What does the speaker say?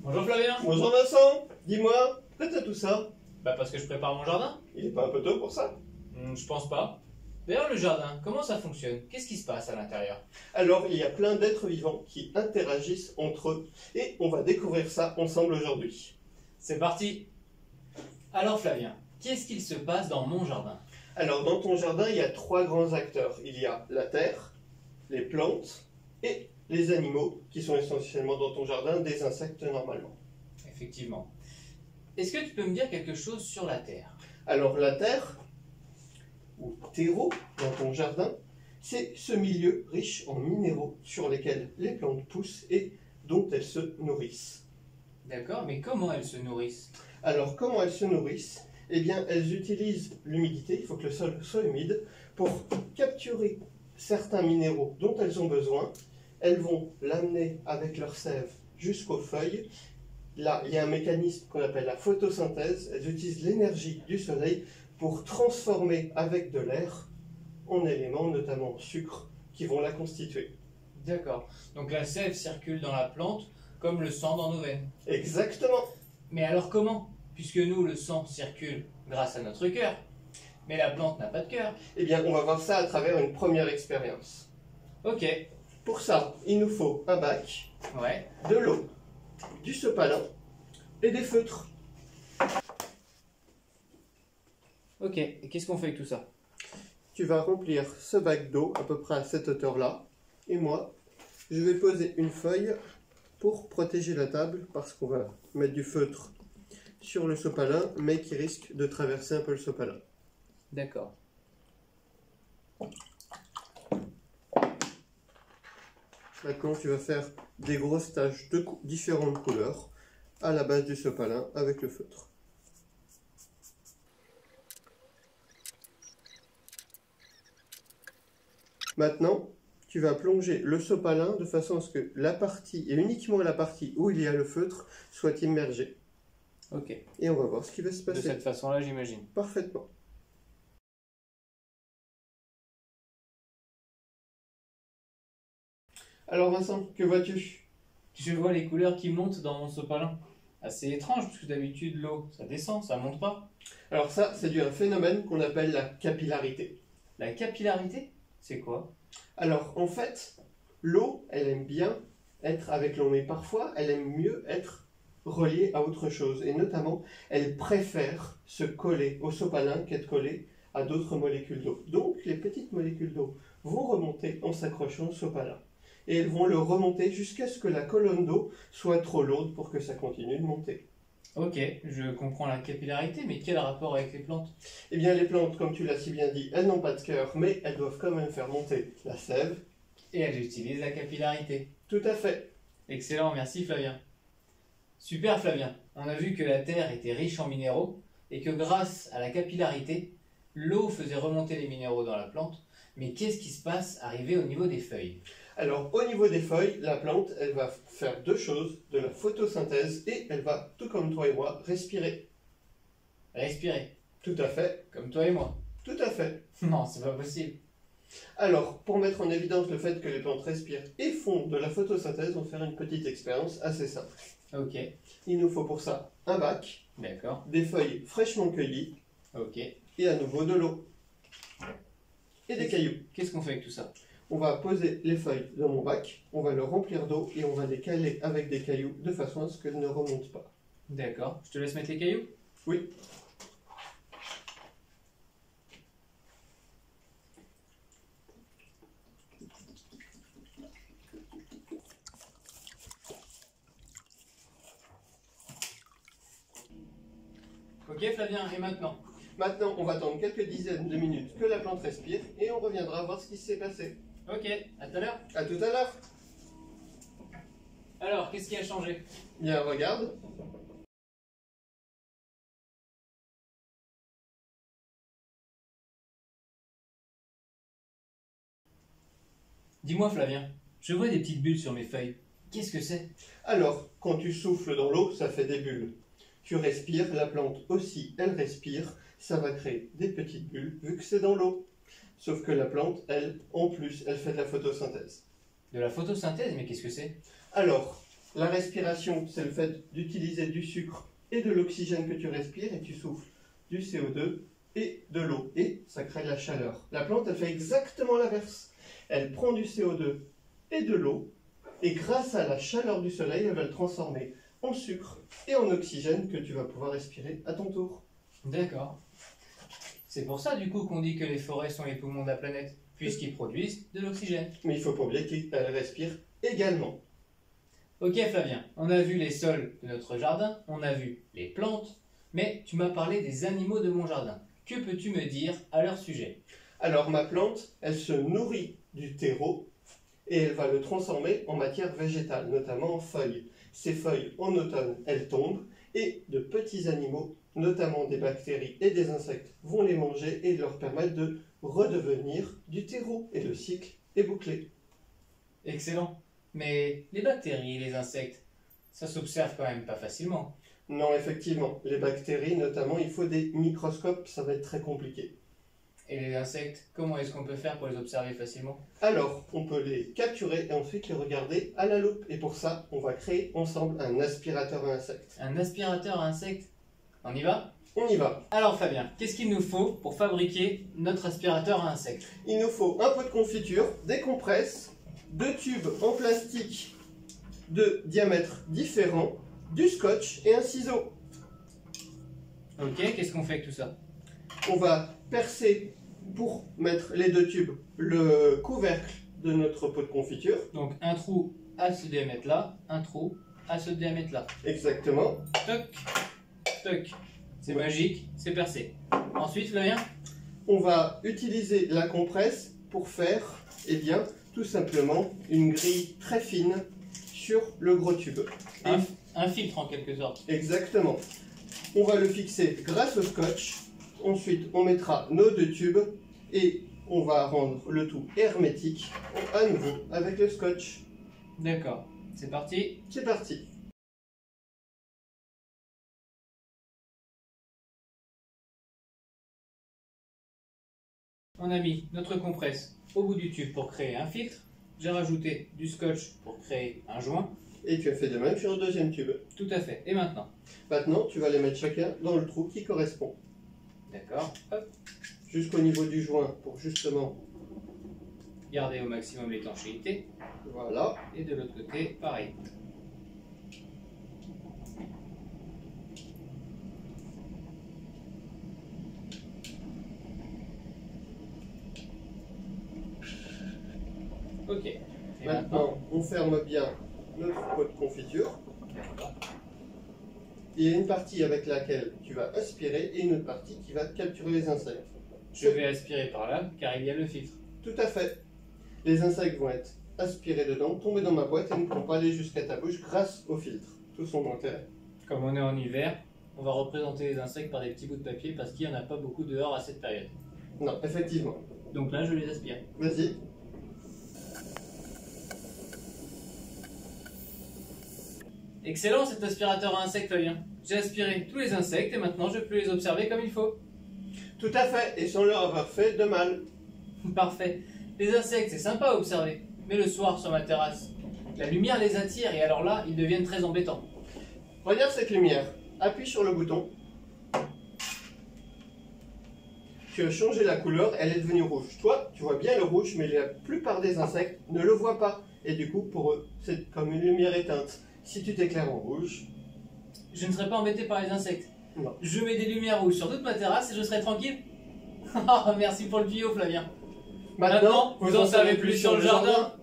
Bonjour Flavien. Bonjour Vincent, dis-moi, pourquoi t'as tout ça? Bah parce que je prépare mon jardin. Il est pas un peu tôt pour ça? Je pense pas. D'ailleurs le jardin, comment ça fonctionne? Qu'est-ce qui se passe à l'intérieur? Alors, il y a plein d'êtres vivants qui interagissent entre eux et on va découvrir ça ensemble aujourd'hui. C'est parti. Alors Flavien, qu'est-ce qu'il se passe dans mon jardin? Alors, dans ton jardin, il y a trois grands acteurs. Il y a la terre, les plantes et les animaux qui sont essentiellement dans ton jardin, des insectes normalement. Effectivement. Est-ce que tu peux me dire quelque chose sur la terre? Alors, la terre, ou terreau dans ton jardin, c'est ce milieu riche en minéraux sur lesquels les plantes poussent et dont elles se nourrissent. D'accord, mais comment elles se nourrissent? Alors, comment elles se nourrissent? Eh bien, elles utilisent l'humidité, il faut que le sol soit humide, pour capturer certains minéraux dont elles ont besoin. Elles vont l'amener avec leur sève jusqu'aux feuilles. Là, il y a un mécanisme qu'on appelle la photosynthèse. Elles utilisent l'énergie du soleil pour transformer avec de l'air en éléments, notamment en sucre, qui vont la constituer. D'accord. Donc la sève circule dans la plante comme le sang dans nos veines. Exactement. Mais alors comment? Puisque nous, le sang circule grâce à notre cœur. Mais la plante n'a pas de cœur. Eh bien, on va voir ça à travers une première expérience. Ok. Pour ça, il nous faut un bac, Ouais. de l'eau, du sopalin et des feutres. Ok. Et qu'est-ce qu'on fait avec tout ça? Tu vas remplir ce bac d'eau à peu près à cette hauteur-là. Et moi, je vais poser une feuille pour protéger la table parce qu'on va mettre du feutre sur le sopalin, mais qui risque de traverser un peu le sopalin. D'accord. Maintenant, tu vas faire des grosses taches de différentes couleurs à la base du sopalin avec le feutre. Maintenant, tu vas plonger le sopalin de façon à ce que la partie, et uniquement la partie où il y a le feutre, soit immergée. Ok. Et on va voir ce qui va se De passer. cette façon-là, j'imagine. Parfaitement. Alors Vincent, que vois-tu? Je vois les couleurs qui montent dans mon sopalin. Assez étrange, parce que d'habitude, l'eau, ça descend, ça monte pas. Alors ça, c'est dû à un phénomène qu'on appelle la capillarité. La capillarité, c'est quoi? Alors en fait, l'eau, elle aime bien être avec l'eau, mais parfois, elle aime mieux être reliée à autre chose. Et notamment, elle préfère se coller au sopalin qu'être collée à d'autres molécules d'eau. Donc les petites molécules d'eau vont remonter en s'accrochant au sopalin. Et elles vont le remonter jusqu'à ce que la colonne d'eau soit trop lourde pour que ça continue de monter. Ok, je comprends la capillarité, mais quel rapport avec les plantes? Eh bien, les plantes, comme tu l'as si bien dit, elles n'ont pas de cœur, mais elles doivent quand même faire monter la sève. Et elles utilisent la capillarité. Tout à fait. Excellent, merci Flavien. Super Flavien, on a vu que la terre était riche en minéraux et que grâce à la capillarité, l'eau faisait remonter les minéraux dans la plante. Mais qu'est-ce qui se passe arrivé au niveau des feuilles? Alors, au niveau des feuilles, la plante, elle va faire deux choses, de la photosynthèse et elle va, tout comme toi et moi, respirer. Respirer, Tout à fait. comme toi et moi. Tout à fait. Non, c'est pas possible. Alors, pour mettre en évidence le fait que les plantes respirent et font de la photosynthèse, on va faire une petite expérience assez simple. Ok, Il nous faut pour ça un bac, d'accord. des feuilles fraîchement cueillies Ok. et à nouveau de l'eau. Et des cailloux. Qu'est-ce qu'on fait avec tout ça? On va poser les feuilles dans mon bac, on va le remplir d'eau et on va les caler avec des cailloux de façon à ce qu'elles ne remontent pas. D'accord. Je te laisse mettre les cailloux? Oui. Ok Flavien, et maintenant? Maintenant, on va attendre quelques dizaines de minutes que la plante respire et on reviendra voir ce qui s'est passé. Ok, à tout à l'heure. A tout à l'heure. Alors, qu'est-ce qui a changé? Bien, regarde. Dis-moi Flavien, je vois des petites bulles sur mes feuilles. Qu'est-ce que c'est? Alors, quand tu souffles dans l'eau, ça fait des bulles. Tu respires, la plante aussi, elle respire, ça va créer des petites bulles vu que c'est dans l'eau. Sauf que la plante, elle, en plus, elle fait de la photosynthèse. De la photosynthèse, mais qu'est-ce que c'est? Alors, La respiration, c'est le fait d'utiliser du sucre et de l'oxygène que tu respires et tu souffles du CO2 et de l'eau. Et ça crée de la chaleur. La plante, elle fait exactement l'inverse. Elle prend du CO2 et de l'eau et grâce à la chaleur du soleil, elle va le transformer en sucre et en oxygène que tu vas pouvoir respirer à ton tour. D'accord. C'est pour ça du coup qu'on dit que les forêts sont les poumons de la planète, puisqu'ils produisent de l'oxygène. Mais il faut pas oublier qu'elle respire également. Ok Flavien, on a vu les sols de notre jardin, on a vu les plantes, mais tu m'as parlé des animaux de mon jardin. Que peux-tu me dire à leur sujet? Alors ma plante, elle se nourrit du terreau et elle va le transformer en matière végétale, notamment en feuilles. Ces feuilles, en automne, elles tombent et de petits animaux, notamment des bactéries et des insectes, vont les manger et leur permettre de redevenir du terreau. Et le cycle est bouclé. Excellent. Mais les bactéries et les insectes, ça s'observe quand même pas facilement. Non, effectivement, les bactéries, notamment, il faut des microscopes, ça va être très compliqué. Et les insectes, comment est-ce qu'on peut faire pour les observer facilement? Alors, on peut les capturer et ensuite les regarder à la loupe. Et pour ça, on va créer ensemble un aspirateur à insectes. Un aspirateur à insectes? On y va? On y va. Alors Fabien, qu'est-ce qu'il nous faut pour fabriquer notre aspirateur à insectes? Il nous faut un pot de confiture, des compresses, 2 tubes en plastique de diamètre différent, du scotch et un ciseau. Ok, qu'est-ce qu'on fait avec tout ça? On va percer pour mettre les 2 tubes le couvercle de notre pot de confiture. Donc un trou à ce diamètre-là, un trou à ce diamètre-là. Exactement. Toc, toc. C'est magique, c'est percé. Ensuite, Flavien? On va utiliser la compresse pour faire, eh bien, tout simplement une grille très fine sur le gros tube. Un filtre en quelque sorte. Exactement. On va le fixer grâce au scotch. Ensuite, on mettra nos 2 tubes et on va rendre le tout hermétique à nouveau avec le scotch. D'accord, c'est parti. C'est parti. On a mis notre compresse au bout du tube pour créer un filtre. J'ai rajouté du scotch pour créer un joint. Et tu as fait de même sur le 2e tube. Tout à fait. Et maintenant? Maintenant, tu vas les mettre chacun dans le trou qui correspond. D'accord. Hop. Jusqu'au niveau du joint pour justement... Garder au maximum l'étanchéité. Voilà. Et de l'autre côté, pareil. Ok. Et Maintenant, on ferme bien notre pot de confiture. D'accord. Il y a une partie avec laquelle tu vas aspirer et une autre partie qui va capturer les insectes. Je vais aspirer par là car il y a le filtre. Tout à fait. Les insectes vont être aspirés dedans, tomber dans ma boîte et ne pourront pas aller jusqu'à ta bouche grâce au filtre. Tout son intérêt. Comme on est en hiver, on va représenter les insectes par des petits bouts de papier parce qu'il n'y en a pas beaucoup dehors à cette période. Non, effectivement. Donc là, je les aspire. Vas-y. Excellent cet aspirateur à insectes, Fabien. J'ai aspiré tous les insectes et maintenant je peux les observer comme il faut. Tout à fait, et sans leur avoir fait de mal. Parfait. Les insectes, c'est sympa à observer. Mais le soir sur ma terrasse, la lumière les attire et alors là, ils deviennent très embêtants. Regarde cette lumière. Appuie sur le bouton. Tu as changé la couleur, elle est devenue rouge. Toi, tu vois bien le rouge, mais la plupart des insectes ne le voient pas. Et du coup, pour eux, c'est comme une lumière éteinte. Si tu t'éclaires en rouge... Je ne serai pas embêté par les insectes. Non. Je mets des lumières rouges sur toute ma terrasse et je serai tranquille. Ah, merci pour le tuyau, Flavien. Maintenant, vous en savez plus sur le jardin.